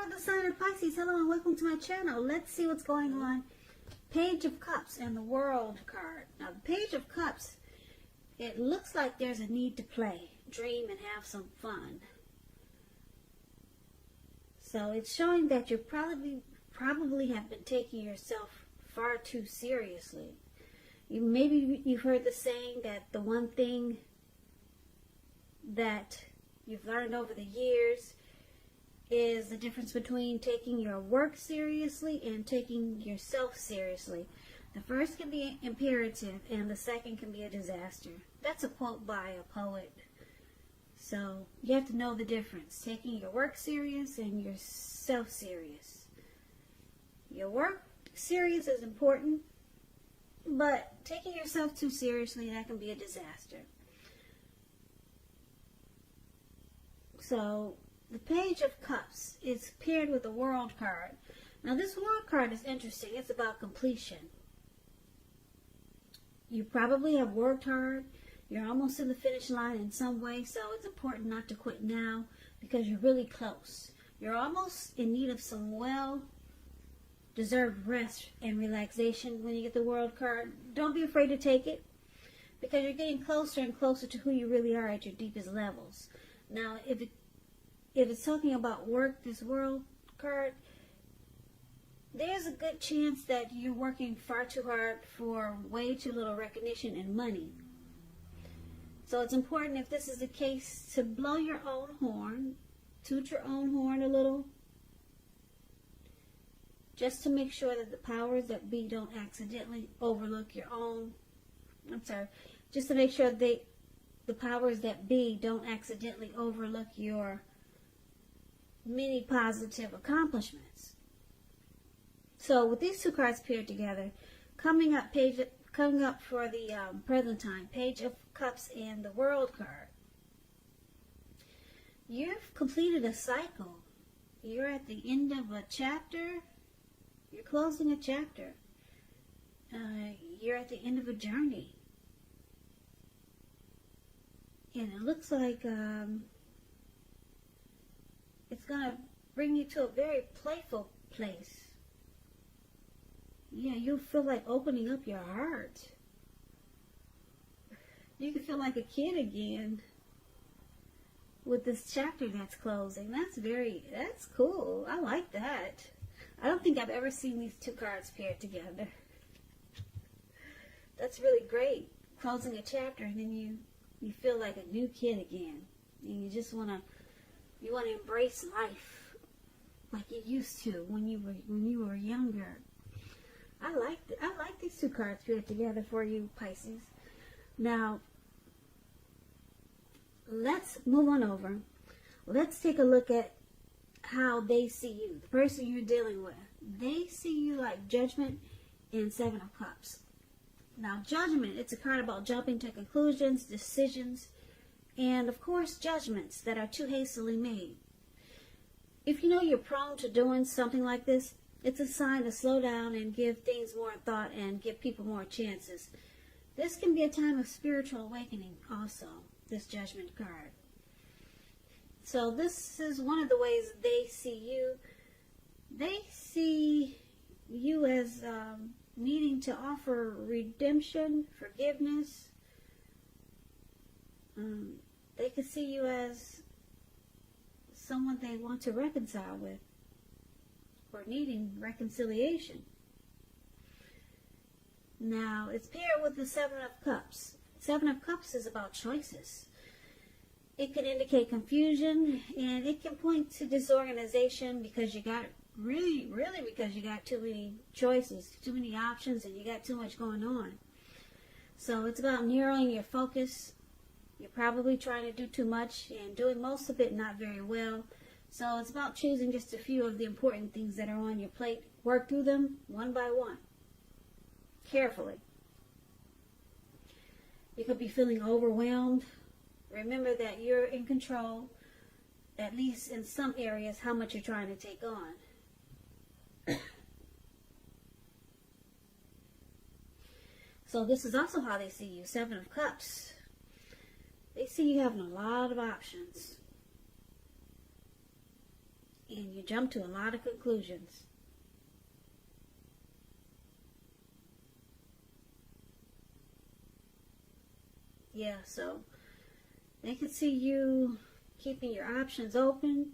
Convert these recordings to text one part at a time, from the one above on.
of the sign of Pisces. Hello and welcome to my channel. Let's see what's going on. Page of Cups and the World card. Now, the Page of Cups, it looks like there's a need to play, dream, and have some fun. So it's showing that you probably have been taking yourself far too seriously. Maybe you've heard the saying that the one thing that you've learned over the years is the difference between taking your work seriously and taking yourself seriously. The first can be imperative and the second can be a disaster. That's a quote by a poet. So you have to know the difference. Taking your work serious and yourself serious. Your work serious is important, but taking yourself too seriously, that can be a disaster. So the Page of Cups is paired with the World card. Now this World card is interesting. It's about completion. You probably have worked hard. You're almost in the finish line in some way, so it's important not to quit now because you're really close. You're almost in need of some well-deserved rest and relaxation when you get the World card. Don't be afraid to take it because you're getting closer and closer to who you really are at your deepest levels. Now, if it's talking about work, this World card, there's a good chance that you're working far too hard for way too little recognition and money. So it's important, if this is the case, to blow your own horn, toot your own horn a little, just to make sure that the powers that be don't accidentally overlook your own, just to make sure the powers that be don't accidentally overlook your many positive accomplishments. So with these two cards paired together, coming up for the present time, Page of Cups and the World card, you've completed a cycle. You're at the end of a chapter. You're closing a chapter. You're at the end of a journey. And it looks like it's going to bring you to a very playful place. Yeah, you'll feel like opening up your heart. You can feel like a kid again with this chapter that's closing. That's cool. I like that. I don't think I've ever seen these two cards paired together. That's really great. Closing a chapter and then you feel like a new kid again. And you just want to embrace life like you used to when you were younger. I like these two cards paired together for you, Pisces. Now, let's move on over. Let's take a look at how they see you, the person you're dealing with. They see you like Judgment and Seven of Cups. Now, Judgment, it's a card about jumping to conclusions, decisions, and of course, judgments that are too hastily made. If you know you're prone to doing something like this, it's a sign to slow down and give things more thought and give people more chances. This can be a time of spiritual awakening also, this Judgment card. So this is one of the ways they see you. They see you as needing to offer redemption, forgiveness. They could see you as someone they want to reconcile with, or needing reconciliation. Now, it's paired with the Seven of Cups. Seven of Cups is about choices. It can indicate confusion, and it can point to disorganization because you got because you got too many choices, too many options, and you got too much going on. So it's about narrowing your focus. You're probably trying to do too much and doing most of it not very well. So it's about choosing just a few of the important things that are on your plate. Work through them one by one, carefully. You could be feeling overwhelmed. Remember that you're in control, at least in some areas, how much you're trying to take on. So this is also how they see you, Seven of Cups. They see you having a lot of options. and you jump to a lot of conclusions. Yeah, so they can see you keeping your options open.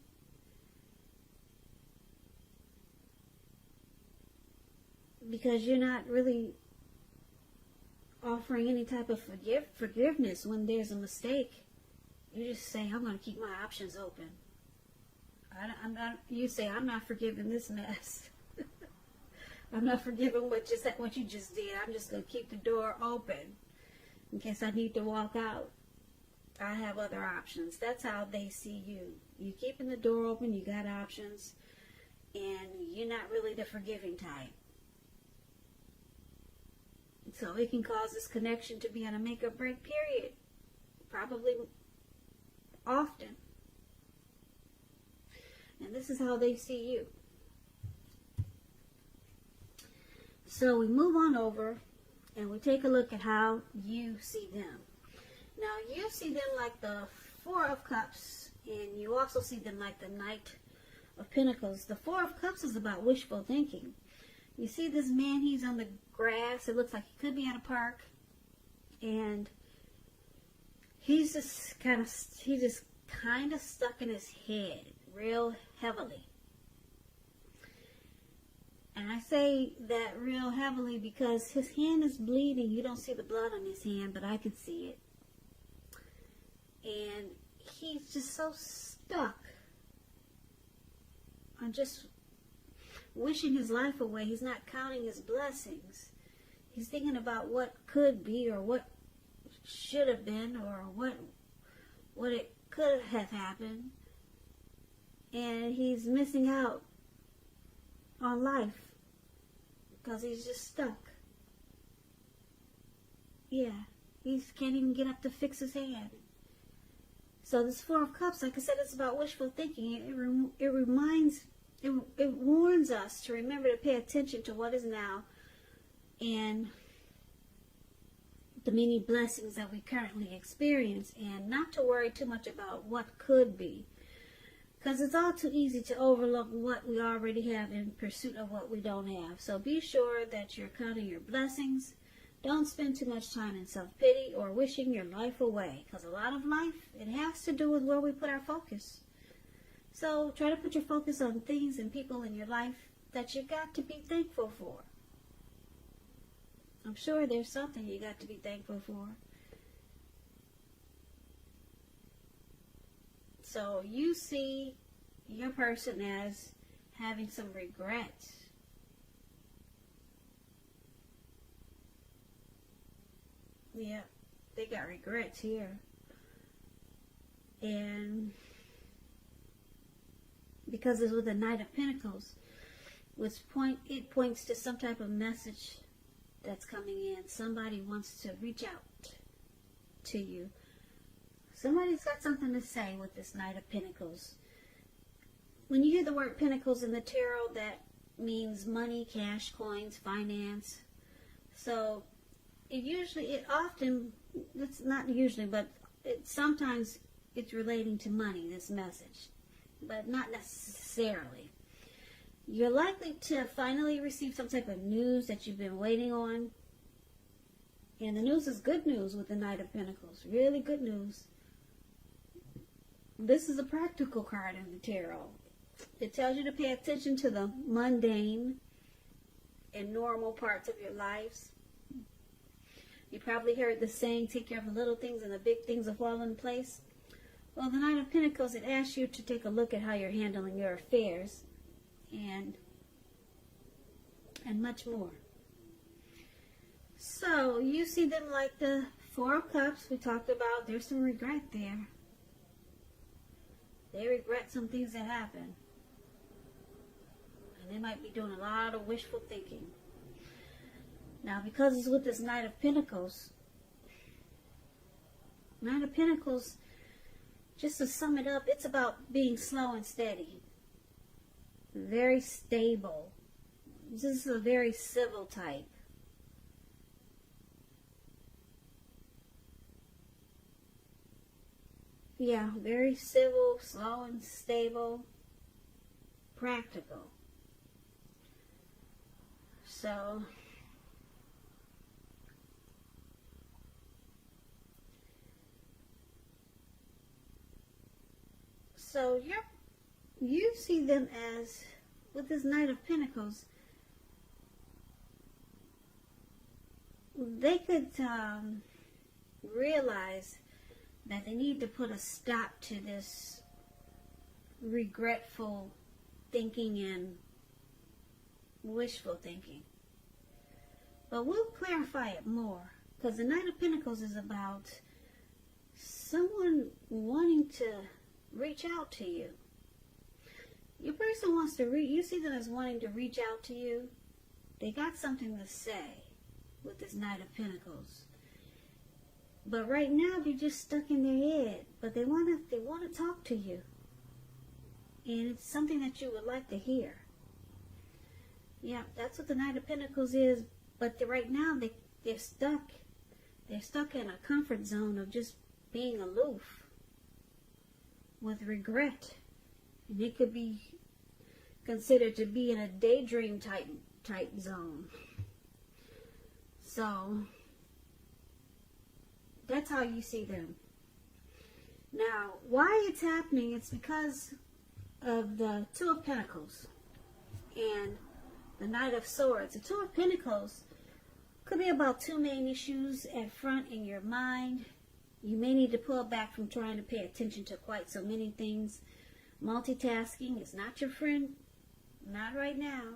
Because you're not really offering any type of forgiveness when there's a mistake. You just say, I'm going to keep my options open. You say, I'm not forgiving this mess. I'm not forgiving what you just did. I'm just going to keep the door open in case I need to walk out. I have other options. That's how they see you. You're keeping the door open. You got options. And you're not really the forgiving type. So it can cause this connection to be on a make or break period. Probably often. And this is how they see you. So we move on over and we take a look at how you see them. Now you see them like the Four of Cups, and you also see them like the Knight of Pentacles. The Four of Cups is about wishful thinking. You see this man, he's on the grass. It looks like he could be at a park. And he's just kind of stuck in his head real heavily. And I say that real heavily because his hand is bleeding. You don't see the blood on his hand, but I can see it. And he's just so stuck on just wishing his life away. He's not counting his blessings. He's thinking about what could be or what should have been or what it could have happened. And he's missing out on life because he's just stuck. Yeah, he can't even get up to fix his hand. So this Four of Cups, like I said, it's about wishful thinking. It warns us to remember to pay attention to what is now and the many blessings that we currently experience, and not to worry too much about what could be. Because it's all too easy to overlook what we already have in pursuit of what we don't have. So be sure that you're counting your blessings. Don't spend too much time in self-pity or wishing your life away. Because a lot of life, it has to do with where we put our focus. So try to put your focus on things and people in your life that you got to be thankful for. I'm sure there's something you got to be thankful for. So you see your person as having some regret. Yeah, they got regrets here. And because it's with the Knight of Pentacles, it points to some type of message that's coming in. Somebody wants to reach out to you. Somebody's got something to say with this Knight of Pentacles. When you hear the word Pentacles in the tarot, that means money, cash, coins, finance. So sometimes it's relating to money, this message, but not necessarily. You're likely to finally receive some type of news that you've been waiting on. And the news is good news with the Knight of Pentacles. Really good news. This is a practical card in the tarot. It tells you to pay attention to the mundane and normal parts of your lives. You probably heard the saying, take care of the little things and the big things will fall in place. Well, the Knight of Pentacles, it asks you to take a look at how you're handling your affairs and much more. So, you see them like the Four of Cups we talked about. There's some regret there. They regret some things that happened. And they might be doing a lot of wishful thinking. Now, because it's with this Knight of Pentacles, just to sum it up, it's about being slow and steady. Very stable. This is a very civil type. Yeah, very civil, slow and stable. practical. So you see them as, with this Knight of Pentacles, they could realize that they need to put a stop to this regretful thinking and wishful thinking. But we'll clarify it more, because the Knight of Pentacles is about someone wanting to reach out to you. Your person wants to you see them as wanting to reach out to you. They got something to say with this Knight of Pentacles. But right now they're just stuck in their head. But they want to talk to you. And it's something that you would like to hear. Yeah, that's what the Knight of Pentacles is. But right now they're stuck. They're stuck in a comfort zone of just being aloof with regret. And it could be considered to be in a daydream type zone. So that's how you see them. Now, why it's happening, it's because of the Two of Pentacles and the Knight of Swords. The Two of Pentacles could be about two main issues at front in your mind. You may need to pull back from trying to pay attention to quite so many things. Multitasking is not your friend. Not right now.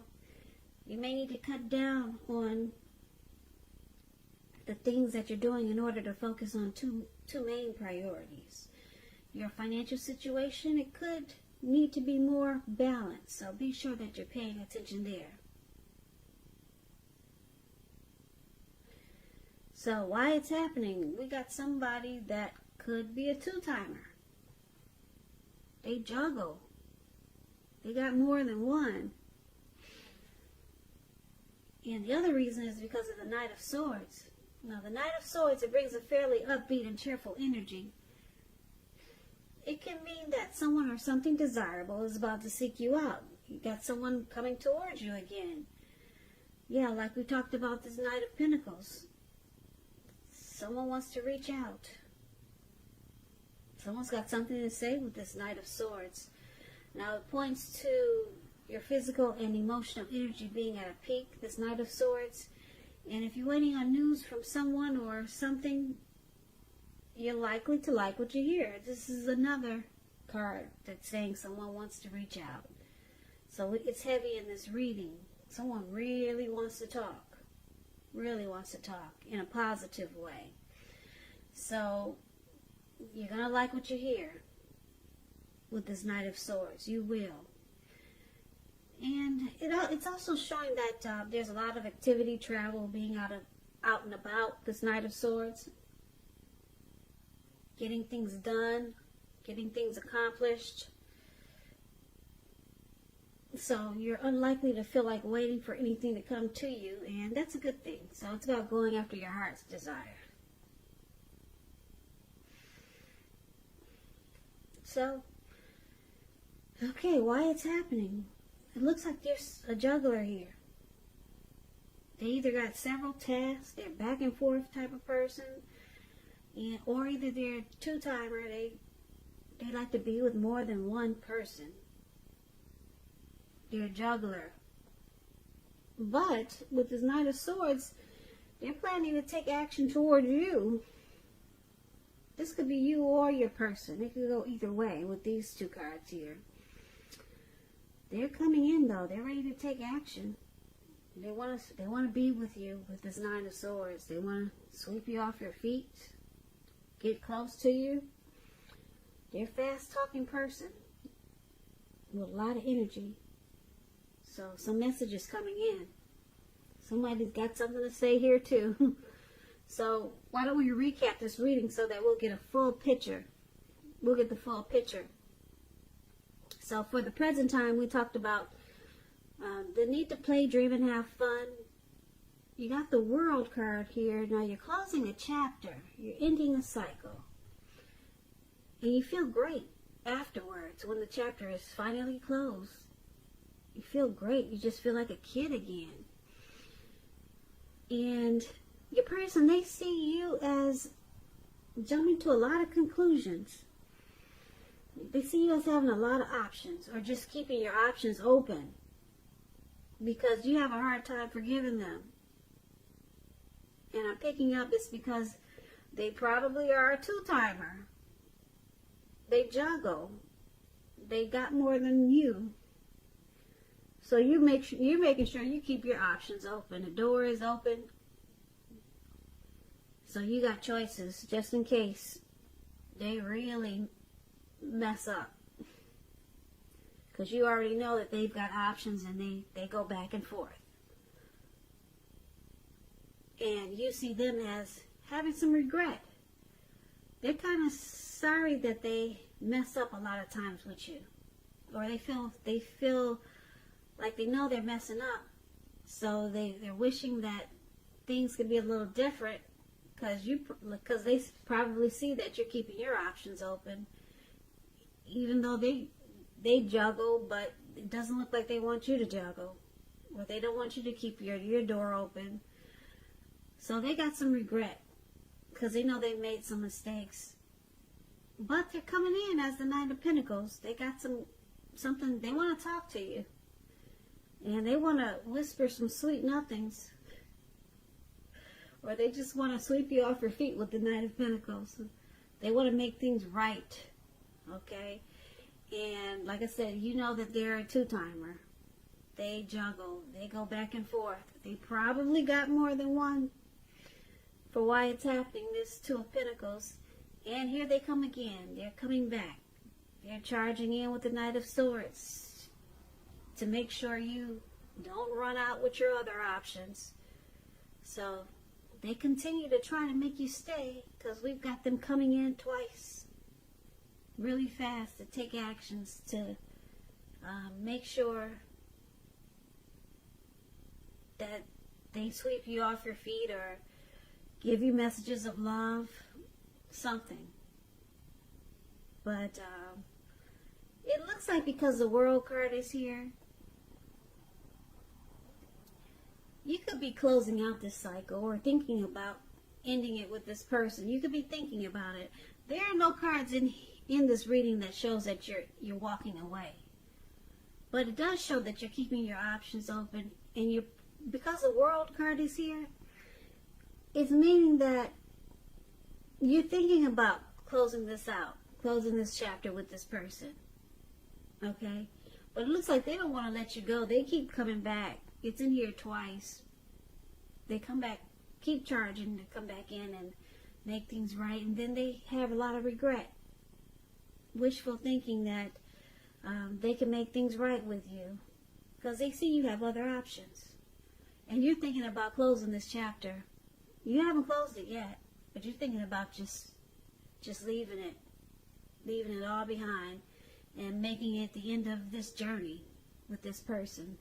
You may need to cut down on the things that you're doing in order to focus on two main priorities. Your financial situation, it could need to be more balanced. So be sure that you're paying attention there. So why it's happening? We got somebody that could be a two-timer. They juggle. They got more than one. And the other reason is because of the Knight of Swords. Now, the Knight of Swords, it brings a fairly upbeat and cheerful energy. It can mean that someone or something desirable is about to seek you out. You got someone coming towards you again. Yeah, like we talked about this Knight of Pentacles. Someone wants to reach out. Someone's got something to say with this Knight of Swords. Now, it points to your physical and emotional energy being at a peak, this Knight of Swords. And if you're waiting on news from someone or something, you're likely to like what you hear. This is another card that's saying someone wants to reach out. So it's heavy in this reading. Someone really wants to talk. Really wants to talk in a positive way. So you're going to like what you hear with this Knight of Swords. You will. And it's also showing that there's a lot of activity, travel, being out and about, this Knight of Swords. Getting things done, getting things accomplished. So you're unlikely to feel like waiting for anything to come to you, and that's a good thing. So it's about going after your heart's desire. So, okay, why it's happening? It looks like there's a juggler here. They either got several tasks, they're back and forth type of person, or either they're a two-timer, they like to be with more than one person. They're a juggler. But with this Knight of Swords, they're planning to take action toward you. This could be you or your person. It could go either way with these two cards here. They're coming in though. They're ready to take action. They want to be with you with this Nine of Swords. They want to sweep you off your feet, get close to you. They're a fast-talking person with a lot of energy. So some messages coming in. Somebody's got something to say here too. So why don't we recap this reading so that we'll get a full picture. We'll get the full picture. So for the present time, we talked about the need to play, dream, and have fun. You got the World card here. Now you're closing a chapter. You're ending a cycle. And you feel great afterwards when the chapter is finally closed. You feel great. You just feel like a kid again. And your person, they see you as jumping to a lot of conclusions. They see you as having a lot of options, or just keeping your options open because you have a hard time forgiving them. And I'm picking up it's because they probably are a two-timer. They juggle. They got more than you. So you're making sure you keep your options open. The door is open. So you got choices just in case they really mess up. Because you already know that they've got options and they go back and forth. And you see them as having some regret. They're kind of sorry that they mess up a lot of times with you. Or they feel like they know they're messing up. So they're wishing that things could be a little different because they probably see that you're keeping your options open. Even though they juggle, but it doesn't look like they want you to juggle. Or they don't want you to keep your door open. So they got some regret because they know they've made some mistakes. But they're coming in as the Knight of Pentacles. They got something, they want to talk to you. And they want to whisper some sweet nothings. Or they just want to sweep you off your feet with the Knight of Pentacles. They want to make things right. Okay? And like I said, you know that they're a two-timer. They juggle. They go back and forth. They probably got more than one for why it's happening, this Two of Pentacles. And here they come again. They're coming back. They're charging in with the Knight of Swords to make sure you don't run out with your other options. So they continue to try to make you stay because we've got them coming in twice really fast to take actions to make sure that they sweep you off your feet or give you messages of love, something. But it looks like because the World card is here, you could be closing out this cycle or thinking about ending it with this person. You could be thinking about it. There are no cards in this reading that shows that you're walking away. But it does show that you're keeping your options open, and because the World card is here, it's meaning that you're thinking about closing this out, closing this chapter with this person. Okay? But it looks like they don't want to let you go. They keep coming back. It's in here twice. They come back, keep charging to come back in and make things right. And then they have a lot of regret. Wishful thinking that they can make things right with you. Because they see you have other options. And you're thinking about closing this chapter. You haven't closed it yet, but you're thinking about just leaving it all behind and making it the end of this journey with this person.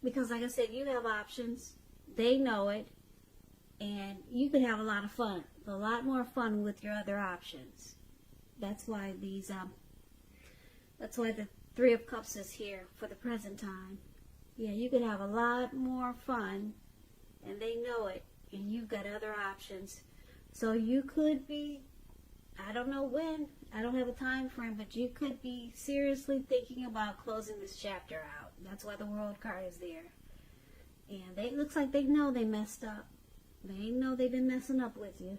Because like I said, you have options, they know it, and you can have a lot of fun, a lot more fun with your other options. That's why the Three of Cups is here for the present time. Yeah, you could have a lot more fun, and they know it, and you've got other options. So you could be, I don't know when, I don't have a time frame, but you could be seriously thinking about closing this chapter out. That's why the World card is there. And it looks like they know they messed up. They know they've been messing up with you.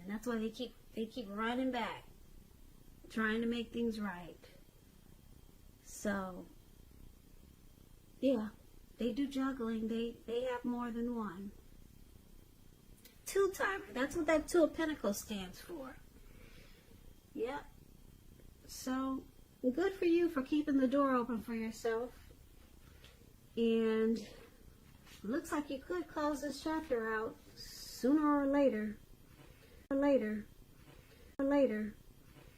And that's why they keep running back, trying to make things right. So, yeah, they do juggling. They have more than one. Two-timer. That's what that Two of Pentacles stands for. Yep. So, good for you for keeping the door open for yourself. And looks like you could close this chapter out sooner or later. Or later.